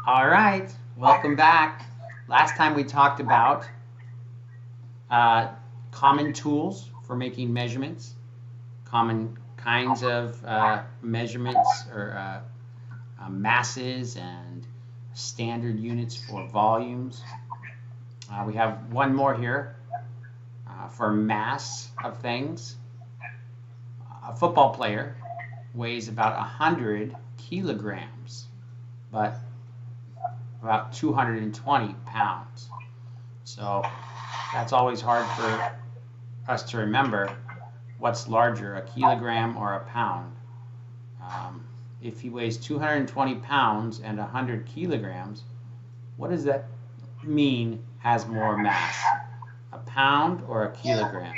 All right, welcome back. Last time we talked about uh, common tools for making measurements, common kinds of measurements or masses and standard units for volumes. We have one more here for mass of things. A football player weighs about 100 kilograms, but about 220 pounds. So that's always hard for us to remember what's larger, a kilogram or a pound. Um, if he weighs 220 pounds and 100 kilograms, what does that mean has more mass? A pound or a kilogram?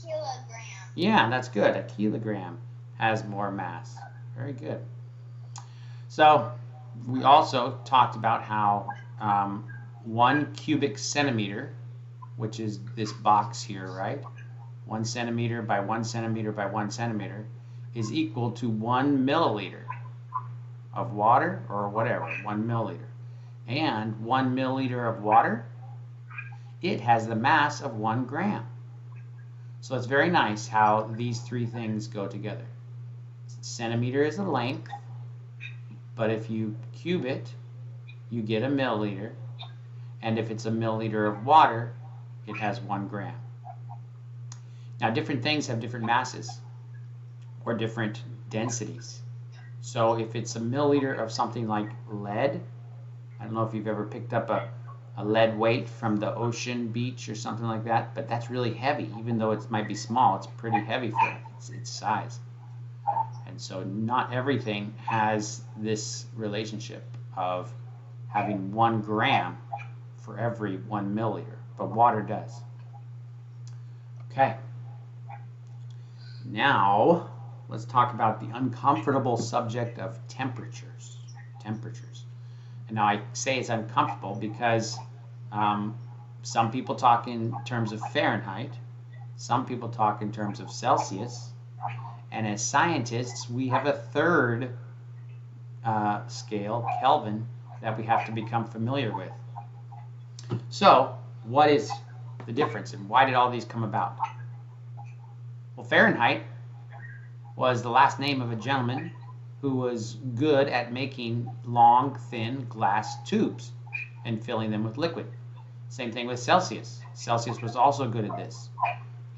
Kilogram. Yeah, that's good. A kilogram has more mass. Very good. So we also talked about how 1 cubic centimeter, which is this box here, right? 1 centimeter by 1 centimeter by 1 centimeter is equal to 1 milliliter of water or whatever, 1 milliliter. And 1 milliliter of water, it has the mass of 1 gram. So it's very nice how these three things go together. Centimeter is the length, but if you cube it, you get a milliliter. And if it's a milliliter of water, it has 1 gram. Now, different things have different masses or different densities. So if it's a milliliter of something like lead, I don't know if you've ever picked up a lead weight from the ocean beach or something like that, but that's really heavy. Even though it might be small, it's pretty heavy for its size. And so not everything has this relationship of having 1 gram for every 1 milliliter, but water does. Okay. Now, let's talk about the uncomfortable subject of temperatures. Temperatures. And now I say it's uncomfortable because some people talk in terms of Fahrenheit, some people talk in terms of Celsius, and as scientists, we have a third scale, Kelvin, that we have to become familiar with. So, what is the difference and why did all these come about? Well, Fahrenheit was the last name of a gentleman who was good at making long, thin glass tubes and filling them with liquid. Same thing with Celsius. Celsius was also good at this.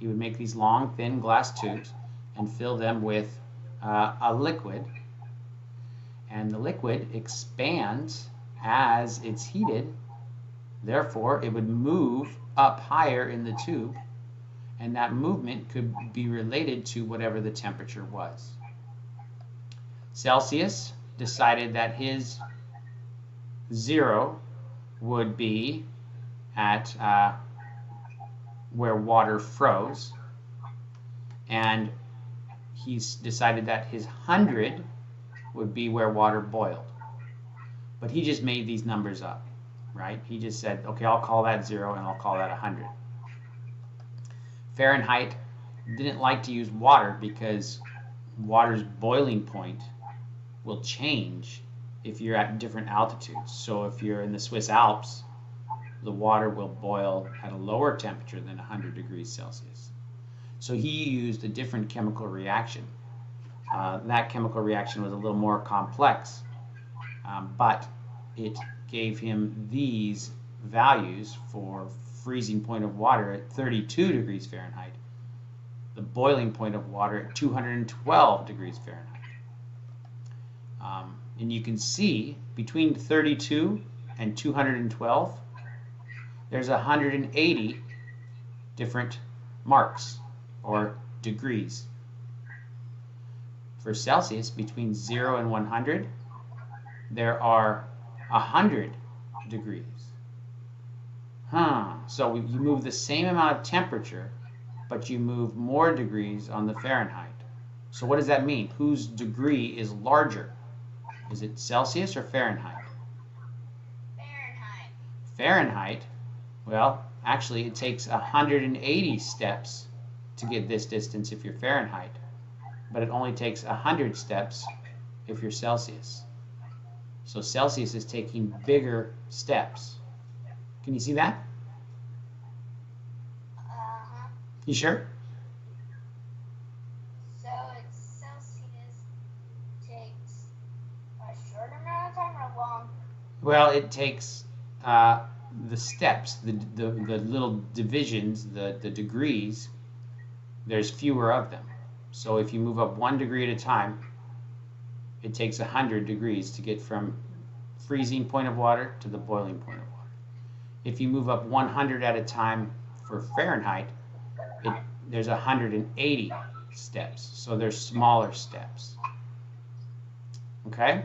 He would make these long, thin glass tubes and fill them with a liquid. And the liquid expands as it's heated. Therefore, it would move up higher in the tube, and that movement could be related to whatever the temperature was. Celsius decided that his zero would be at where water froze, and he decided that his 100 would be where water boiled. But he just made these numbers up, right? He just said, okay, I'll call that 0 and I'll call that 100. Fahrenheit didn't like to use water because water's boiling point will change if you're at different altitudes. So if you're in the Swiss Alps, the water will boil at a lower temperature than 100 degrees Celsius. So he used a different chemical reaction. That chemical reaction was a little more complex, but it gave him these values for freezing point of water at 32 degrees Fahrenheit, the boiling point of water at 212 degrees Fahrenheit. And you can see between 32 and 212, there's 180 different marks or degrees. For Celsius, between 0 and 100, there are 100 degrees. So you move the same amount of temperature, but you move more degrees on the Fahrenheit. So what does that mean? Whose degree is larger? Is it Celsius or Fahrenheit? Fahrenheit. Fahrenheit, well, actually it takes 180 steps to get this distance if you're Fahrenheit, but it only takes 100 steps if you're Celsius. So Celsius is taking bigger steps. Can you see that? You sure? So it's Celsius takes a short amount of time or long? Well, it takes the steps, the little divisions, the degrees. There's fewer of them. So if you move up 1 degree at a time, it takes 100 degrees to get from freezing point of water to the boiling point of water. If you move up 100 at a time for Fahrenheit, there's 180 steps. So there's smaller steps. Okay?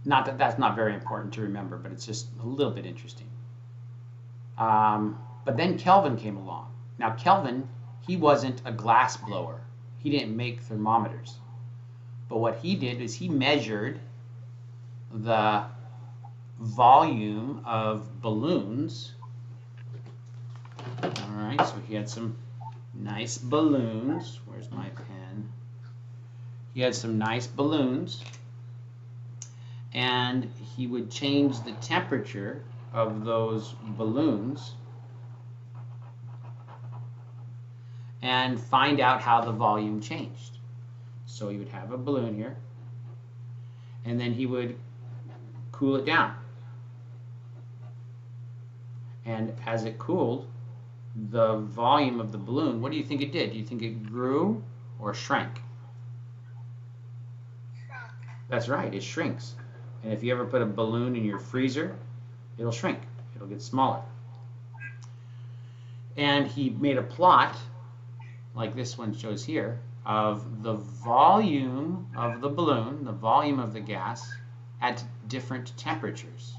Not that that's not very important to remember, but it's just a little bit interesting. But then Kelvin came along. Now Kelvin, he wasn't a glass blower. He didn't make thermometers. But what he did is he measured the volume of balloons. All right, so he had some nice balloons. Where's my pen? He had some nice balloons. And he would change the temperature of those balloons and find out how the volume changed. So he would have a balloon here, and then he would cool it down. And as it cooled, the volume of the balloon, what do you think it did? Do you think it grew or shrank? Shrunk. That's right, it shrinks. And if you ever put a balloon in your freezer, it'll shrink. It'll get smaller. And he made a plot, like this one shows here, of the volume of the balloon, the volume of the gas, at different temperatures.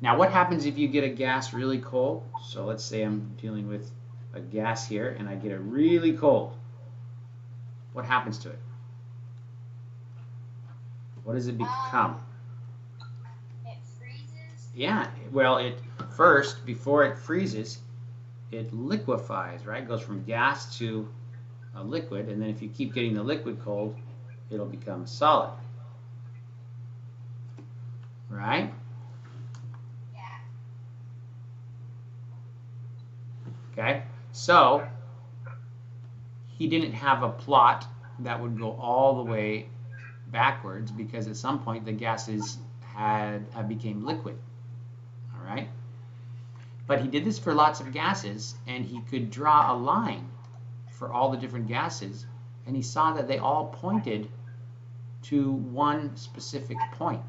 Now, what happens if you get a gas really cold? So let's say I'm dealing with a gas here, and I get it really cold. What happens to it? What does it become? It freezes? Yeah, well, it first, before it freezes, it liquefies, right? It goes from gas to a liquid, and then if you keep getting the liquid cold, it'll become solid. Right? Yeah. Okay, so he didn't have a plot that would go all the way backwards, because at some point the gases became liquid. All right, but he did this for lots of gases, and he could draw a line for all the different gases, and he saw that they all pointed to one specific point.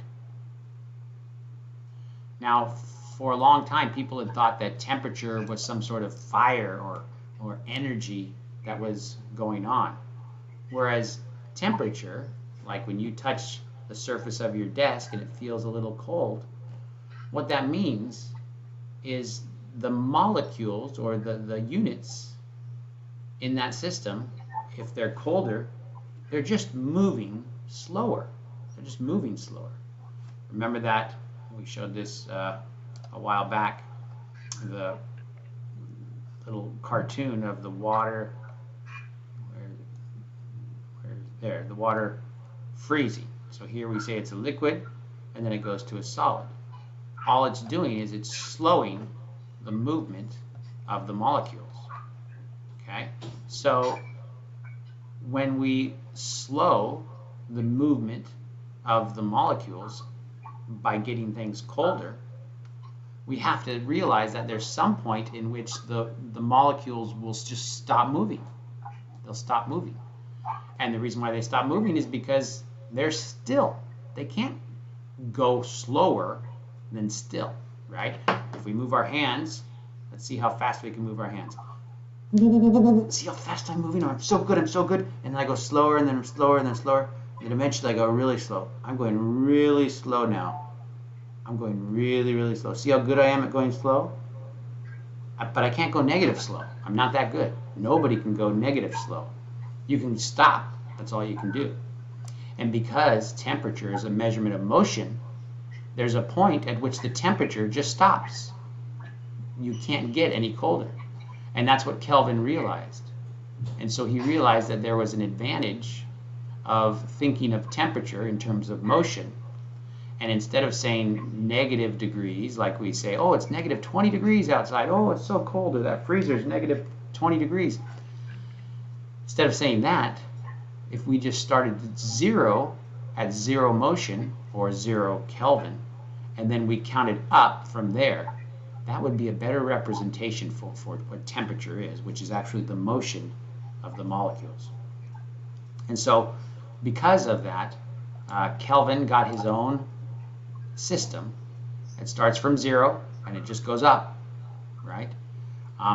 Now, for a long time, people had thought that temperature was some sort of fire or energy that was going on, whereas temperature, like when you touch the surface of your desk and it feels a little cold, what that means is the molecules or the units in that system, if they're colder, they're just moving slower. They're just moving slower. Remember that? We showed this a while back, the little cartoon of the water, there, the water freezing. So here we say it's a liquid, and then it goes to a solid. All it's doing is it's slowing the movement of the molecules. Okay? So when we slow the movement of the molecules by getting things colder, we have to realize that there's some point in which the molecules will just stop moving. They'll stop moving. And the reason why they stop moving is because they're still. They can't go slower than still, right? If we move our hands, let's see how fast we can move our hands. See how fast I'm moving? I'm so good, I'm so good. And then I go slower, and then slower, and then slower. And then eventually I go really slow. I'm going really slow now. I'm going really, really slow. See how good I am at going slow? But I can't go negative slow. I'm not that good. Nobody can go negative slow. You can stop. That's all you can do. And because temperature is a measurement of motion, there's a point at which the temperature just stops. You can't get any colder. And that's what Kelvin realized. And so he realized that there was an advantage of thinking of temperature in terms of motion. And instead of saying negative degrees, like we say, oh, it's negative 20 degrees outside, oh, it's so cold, or that freezer's negative 20 degrees. Instead of saying that, if we just started at zero motion, or 0 Kelvin, and then we counted up from there, that would be a better representation for what temperature is, which is actually the motion of the molecules. And so, because of that, Kelvin got his own system. It starts from 0 and it just goes up, right?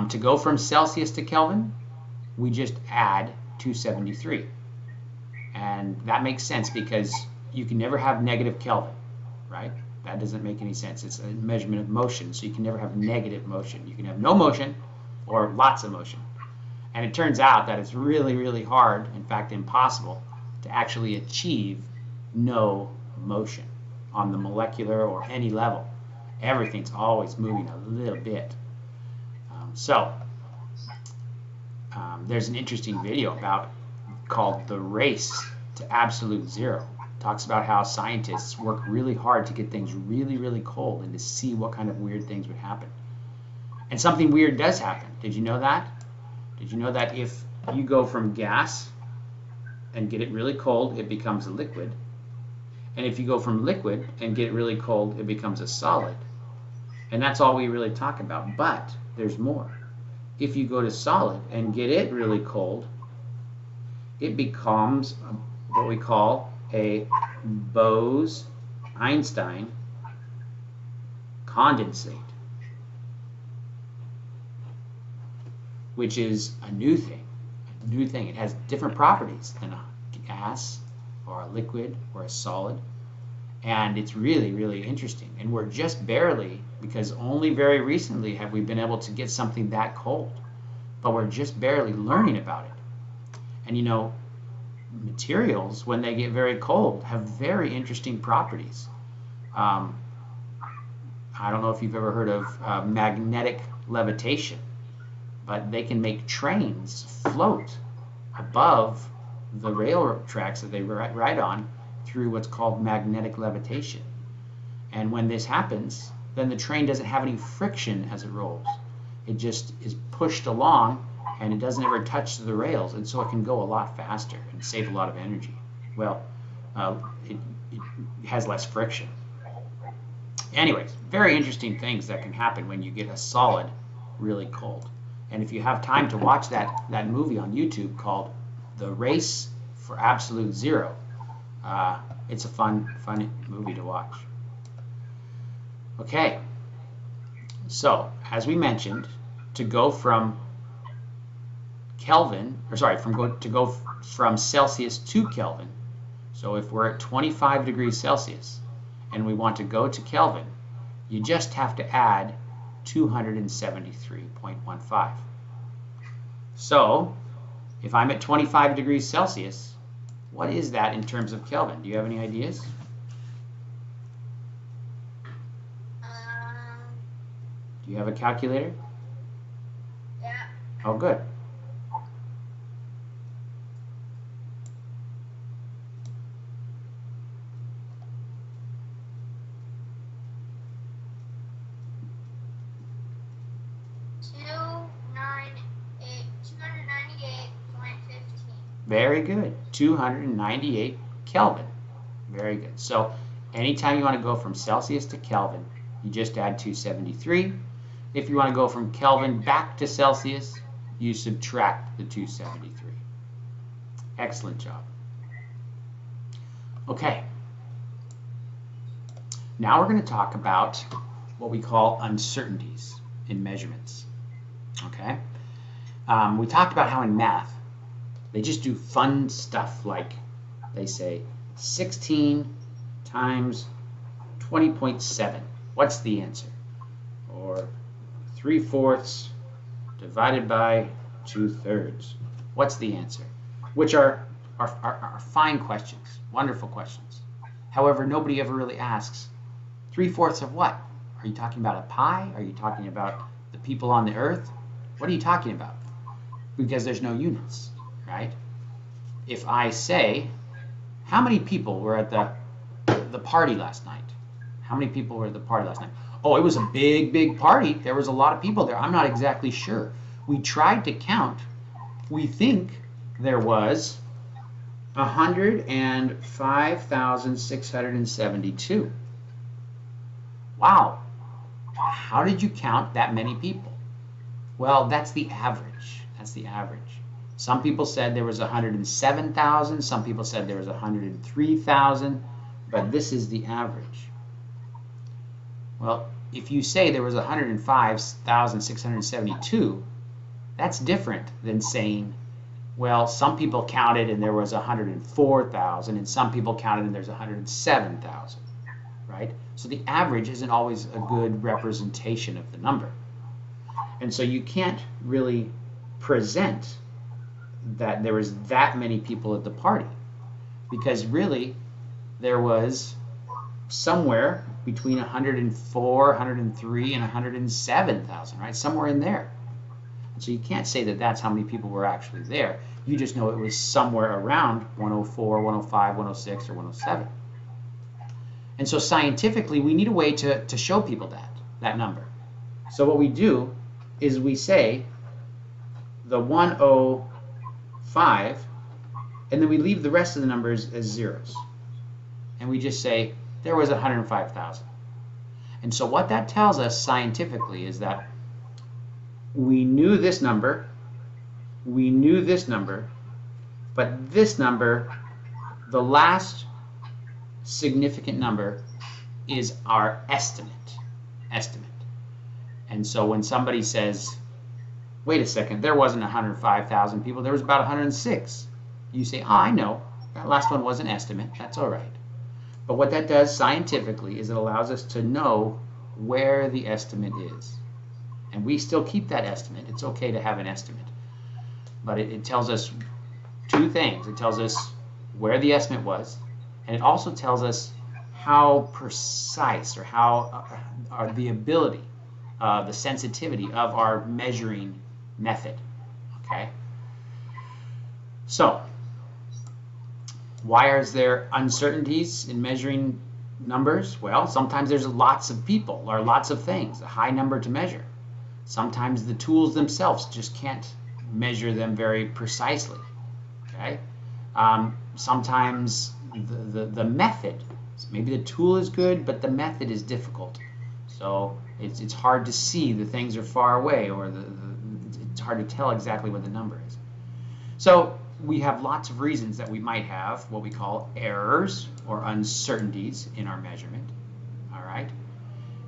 To go from Celsius to Kelvin, we just add 273. And that makes sense because you can never have negative Kelvin, right? That doesn't make any sense. It's a measurement of motion, so you can never have negative motion. You can have no motion or lots of motion. And it turns out that it's really, really hard, in fact impossible, to actually achieve no motion on the molecular or any level. Everything's always moving a little bit. There's an interesting video called The Race to Absolute Zero. It talks about how scientists work really hard to get things really, really cold and to see what kind of weird things would happen. And something weird does happen. Did you know that? Did you know that if you go from gas and get it really cold, it becomes a liquid? And if you go from liquid and get it really cold, it becomes a solid. And that's all we really talk about. But there's more. If you go to solid and get it really cold, it becomes what we call a Bose-Einstein condensate, which is a new thing. It has different properties than a gas or a liquid or a solid, and it's really, really interesting. And we're just barely, because only very recently have we been able to get something that cold, but we're just barely learning about it. And you know, materials, when they get very cold, have very interesting properties. I don't know if you've ever heard of magnetic levitation, but they can make trains float above the railroad tracks that they ride on through what's called magnetic levitation. And when this happens, then the train doesn't have any friction as it rolls. It just is pushed along and it doesn't ever touch the rails, and so it can go a lot faster and save a lot of energy. Well, it has less friction. Anyways, very interesting things that can happen when you get a solid really cold. And if you have time to watch that movie on YouTube called The Race for Absolute Zero, it's a fun movie to watch. Okay, so as we mentioned, to go from Kelvin, to go from Celsius to Kelvin, so if we're at 25 degrees Celsius and we want to go to Kelvin, you just have to add 273.15. So if I'm at 25 degrees Celsius, what is that in terms of Kelvin? Do you have any ideas? Do you have a calculator? Yeah. Oh, good. Very good. 298 Kelvin. Very good. So anytime you want to go from Celsius to Kelvin, you just add 273. If you want to go from Kelvin back to Celsius, you subtract the 273. Excellent job. Okay. Now we're going to talk about what we call uncertainties in measurements. Okay. We talked about how in math, they just do fun stuff like they say 16 times 20.7. What's the answer? Or 3/4 divided by 2/3. What's the answer? Which are fine questions, wonderful questions. However, nobody ever really asks 3/4 of what? Are you talking about a pie? Are you talking about the people on the earth? What are you talking about? Because there's no units. Right? If I say How many people were at the party last night? How many people were at the party last night? Oh, it was a big, big party. There was a lot of people there. I'm not exactly sure. We tried to count. We think there was 105,672. Wow. How did you count that many people? Well, that's the average. That's the average. Some people said there was 107,000. Some people said there was 103,000. But this is the average. Well, if you say there was 105,672, that's different than saying, well, some people counted and there was 104,000, and some people counted and there's 107,000, right? So the average isn't always a good representation of the number. And so you can't really present that there was that many people at the party, because really there was somewhere between 104, 103, and 107,000, right? Somewhere in there. And so you can't say that that's how many people were actually there. You just know it was somewhere around 104, 105, 106, or 107. And so scientifically, we need a way to show people that number. So what we do is we say the 105, and then we leave the rest of the numbers as zeros. And we just say there was 105,000. And so what that tells us scientifically is that we knew this number, but this number, the last significant number, is our estimate. And so when somebody says, wait a second, there wasn't 105,000 people, there was about 106. You say, oh, I know, that last one was an estimate, that's all right. But what that does scientifically is it allows us to know where the estimate is. And we still keep that estimate. It's okay to have an estimate. But it tells us two things. It tells us where the estimate was, and it also tells us how precise, or how the ability, the sensitivity of our measuring method. Okay? So, why is there uncertainties in measuring numbers? Well, sometimes there's lots of people or lots of things, a high number to measure. Sometimes the tools themselves just can't measure them very precisely. Okay? Sometimes the method, maybe the tool is good, but the method is difficult. So it's hard to see, the things are far away, or it's hard to tell exactly what the number is. So we have lots of reasons that we might have what we call errors or uncertainties in our measurement. All right?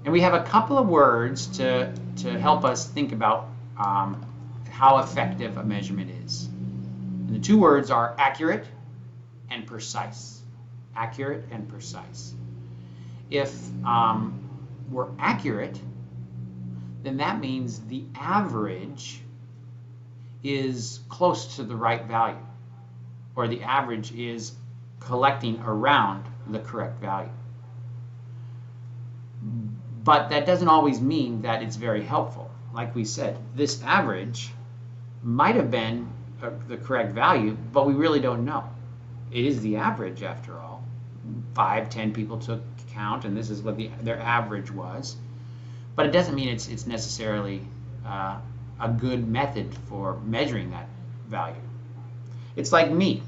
And we have a couple of words to help us think about how effective a measurement is. And the two words are accurate and precise. Accurate and precise. If we're accurate, then that means the average is close to the right value, or the average is collecting around the correct value. But that doesn't always mean that it's very helpful. Like we said, this average might have been the correct value, but we really don't know. It is the average after all. 5, 10 people took count, and this is what their average was. But it doesn't mean it's necessarily a good method for measuring that value. It's like me.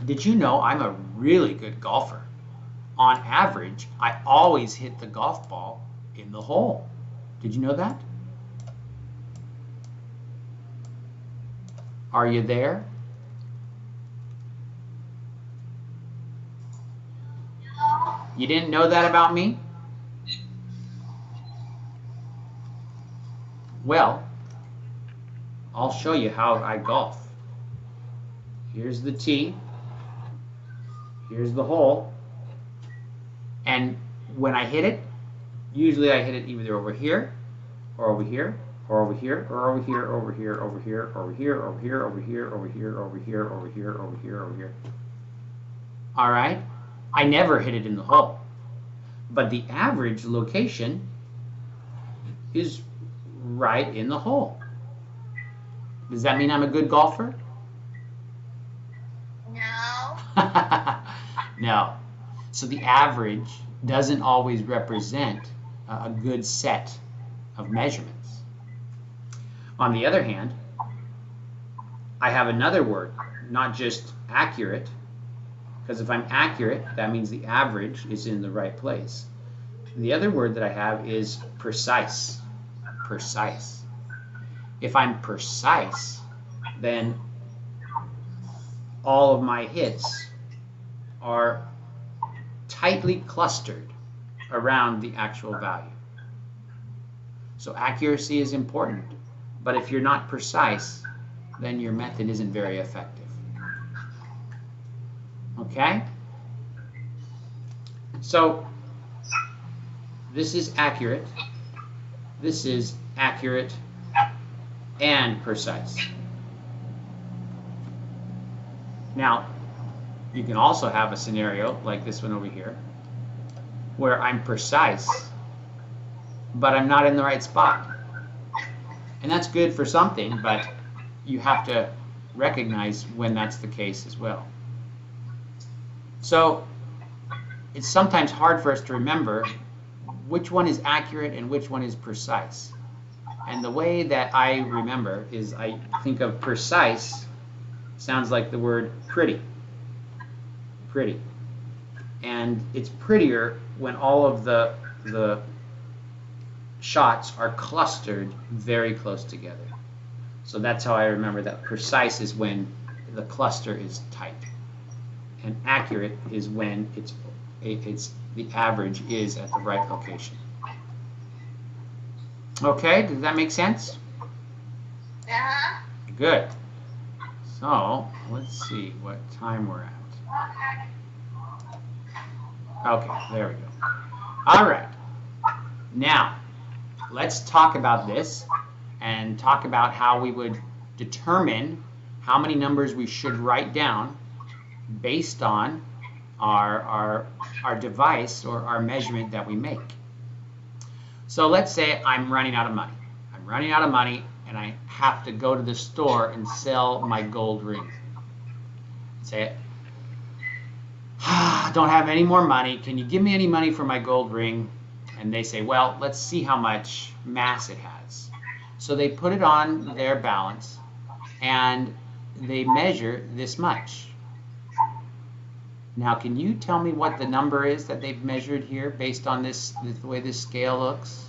Did you know I'm a really good golfer? On average, I always hit the golf ball in the hole. Did you know that? Are you there? You didn't know that about me? Well, I'll show you how I golf. Here's the tee. Here's the hole. And when I hit it, usually I hit it either over here, or over here, or over here, or over here, over here, over here, over here, over here, over here, over here, over here, over here, over here, over here. All right? I never hit it in the hole. But the average location is right in the hole. Does that mean I'm a good golfer? No. No. So the average doesn't always represent a good set of measurements. On the other hand, I have another word, not just accurate, because if I'm accurate, that means the average is in the right place. The other word that I have is precise. Precise. If I'm precise, then all of my hits are tightly clustered around the actual value. So accuracy is important, but if you're not precise, then your method isn't very effective. Okay? So this is accurate, this is accurate and precise. Now, you can also have a scenario like this one over here, where I'm precise, but I'm not in the right spot. And that's good for something, but you have to recognize when that's the case as well. So it's sometimes hard for us to remember which one is accurate and which one is precise. And the way that I remember is I think of precise sounds like the word pretty. Pretty. And it's prettier when all of the shots are clustered very close together. So that's how I remember that precise is when the cluster is tight. And accurate is when it's the average is at the right location. Okay, does that make sense? Uh-huh. Good. So, let's see what time we're at. Okay, there we go. All right. Now, let's talk about this and talk about how we would determine how many numbers we should write down based on our device or our measurement that we make. So let's say I'm running out of money. I'm running out of money and I have to go to the store and sell my gold ring. Say, I don't have any more money. Can you give me any money for my gold ring? And they say, well, let's see how much mass it has. So they put it on their balance and they measure this much. Now, can you tell me what the number is that they've measured here based on this, the way this scale looks?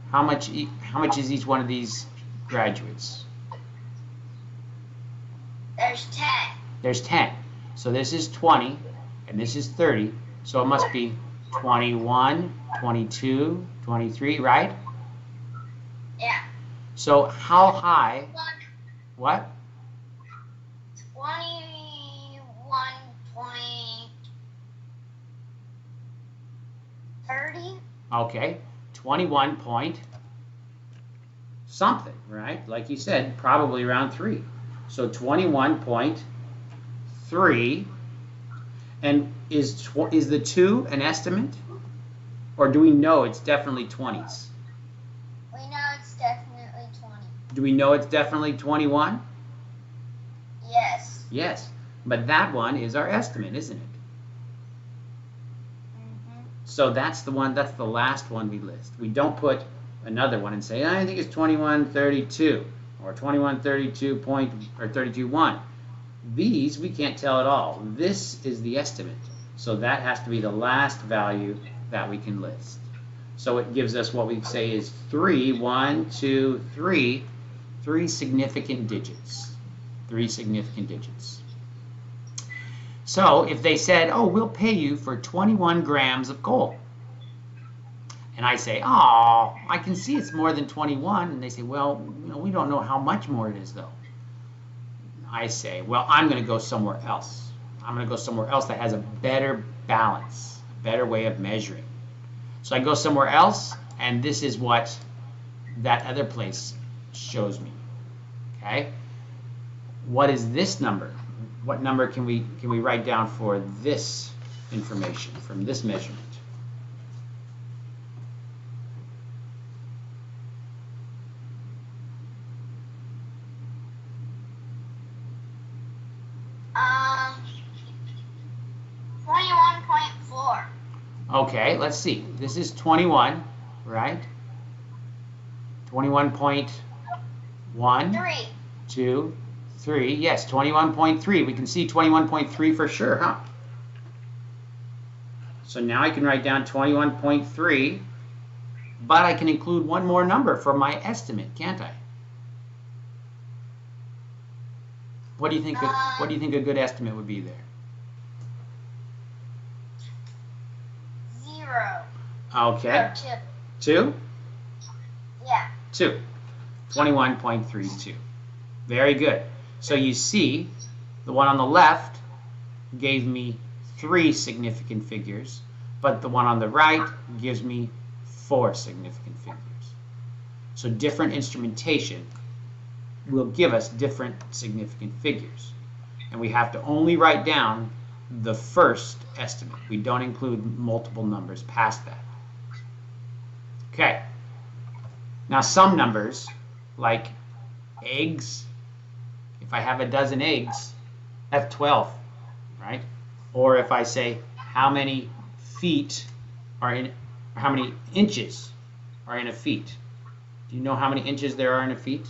How much is each one of these graduates? There's 10. There's 10. So this is 20 and this is 30. So it must be 21, 22, 23, right? Yeah. So how high? What? 21.30. Okay, 21 point something, right? Like you said, probably around 3. So 21.3. And is the 2 an estimate? Or do we know it's definitely 20s? We know it's definitely 20. Do we know it's definitely 21? Yes. Yes. But that one is our estimate, isn't it? Mm-hmm. So that's the one, that's the last one we list. We don't put another one and say, I think it's 2132 or 2132 or 32.1. These we can't tell at all. This is the estimate. So that has to be the last value that we can list. So it gives us what we say is 3, 1, 2, 3, 3 significant digits. 3 significant digits. So if they said, oh, we'll pay you for 21 grams of gold. And I say, oh, I can see it's more than 21. And they say, well, we don't know how much more it is, though. I say, well, I'm going to go somewhere else. I'm going to go somewhere else that has a better balance, a better way of measuring. So I go somewhere else, and this is what that other place shows me. Okay? What is this number? What number can we write down for this information from this measurement? Um, 21.4. Okay, let's see. This is 21, right? 21.1, 3. 2, 3. Yes, 21.3. We can see 21.3 for sure, huh? So now I can write down 21.3, but I can include one more number for my estimate, can't I? What do you think? What do you think a good estimate would be there? 0. Okay. Or 2. 2? Yeah. 2. 21.32. Very good. So you see, the one on the left gave me 3 significant figures, but the one on the right gives me 4 significant figures. So different instrumentation will give us different significant figures. And we have to only write down the first estimate. We don't include multiple numbers past that. Okay. Now some numbers, like eggs, if I have a dozen eggs, that's 12, right? Or if I say how many feet are in, or how many inches are in a feet. Do you know how many inches there are in a feet?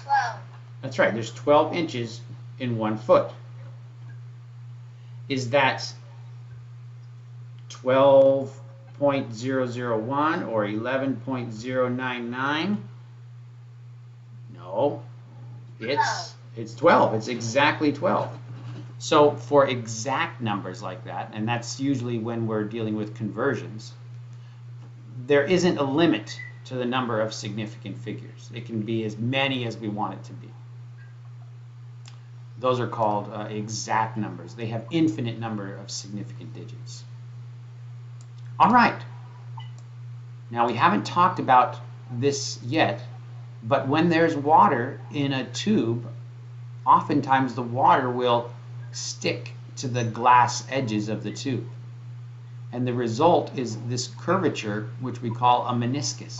12. That's right, there's 12 inches in 1 foot. Is that 12.001 or 11.099? No, it's 12. It's exactly 12. So for exact numbers like that, and that's usually when we're dealing with conversions, there isn't a limit to the number of significant figures. It can be as many as we want it to be. Those are called exact numbers. They have infinite number of significant digits. All right. Now we haven't talked about this yet, but when there's water in a tube, oftentimes the water will stick to the glass edges of the tube. And the result is this curvature, which we call a meniscus.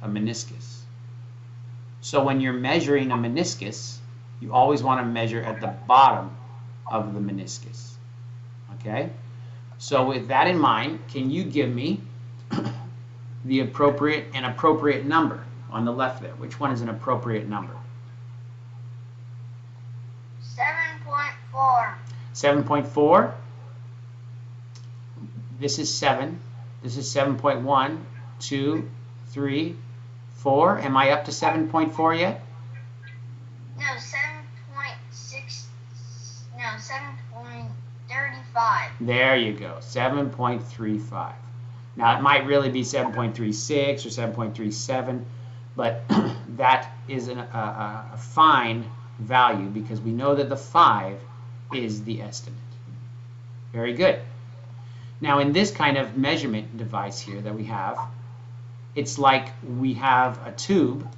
A meniscus. So when you're measuring a meniscus, you always want to measure at the bottom of the meniscus. Okay? So with that in mind, can you give me the appropriate number on the left there? Which one is an appropriate number? 7.4. 7.4. This is 7. This is 7.1, 2, 3, 4. Am I up to 7.4 yet? No, 7.6. No, 7.35. There you go, 7.35. Now it might really be 7.36 or 7.37, but that is a fine value because we know that the 5 is the estimate. Very good. Now in this kind of measurement device here that we have, it's like we have a tube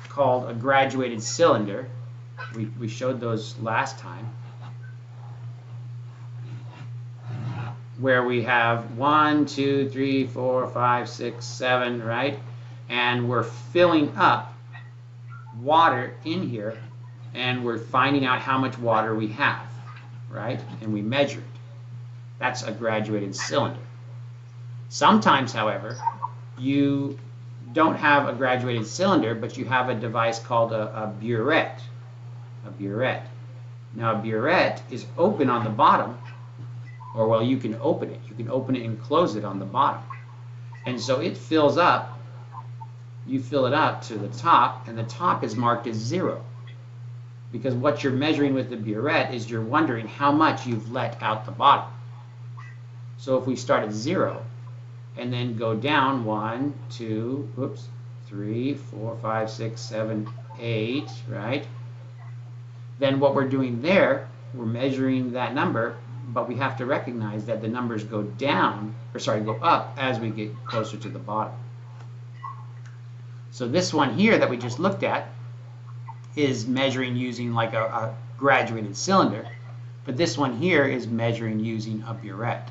called a graduated cylinder. We showed those last time, where we have 1, 2, 3, 4, 5, 6, 7, right? And we're filling up water in here, and we're finding out how much water we have, right? And we measure it. That's a graduated cylinder. Sometimes, however, you don't have a graduated cylinder, but you have a device called a burette. A burette. Now, a burette is open on the bottom, or well, you can open it. You can open it and close it on the bottom. And so it fills up. You fill it up to the top, and the top is marked as 0. Because what you're measuring with the burette is you're wondering how much you've let out the bottom. So if we start at 0 and then go down 1, 2, 3, 4, 5, 6, 7, 8, right? Then what we're doing there, we're measuring that number, but we have to recognize that the numbers go down, or sorry, go up as we get closer to the bottom. So this one here that we just looked at is measuring using like a graduated cylinder, But this one here is measuring using a burette.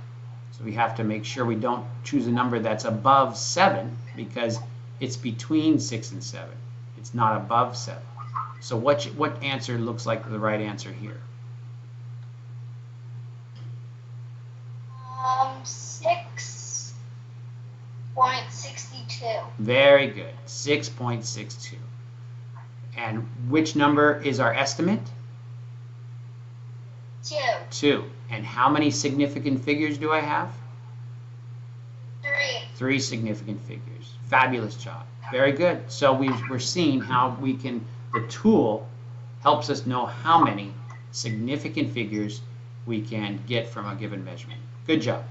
So we have to make sure we don't choose a number that's above 7 because it's between 6 and 7. It's not above 7. So what answer looks like the right answer here? 6.62. Very good, 6.62. And which number is our estimate? 2. 2. And how many significant figures do I have? 3. 3 significant figures. Fabulous job. Very good. So we're seeing how the tool helps us know how many significant figures we can get from a given measurement. Good job.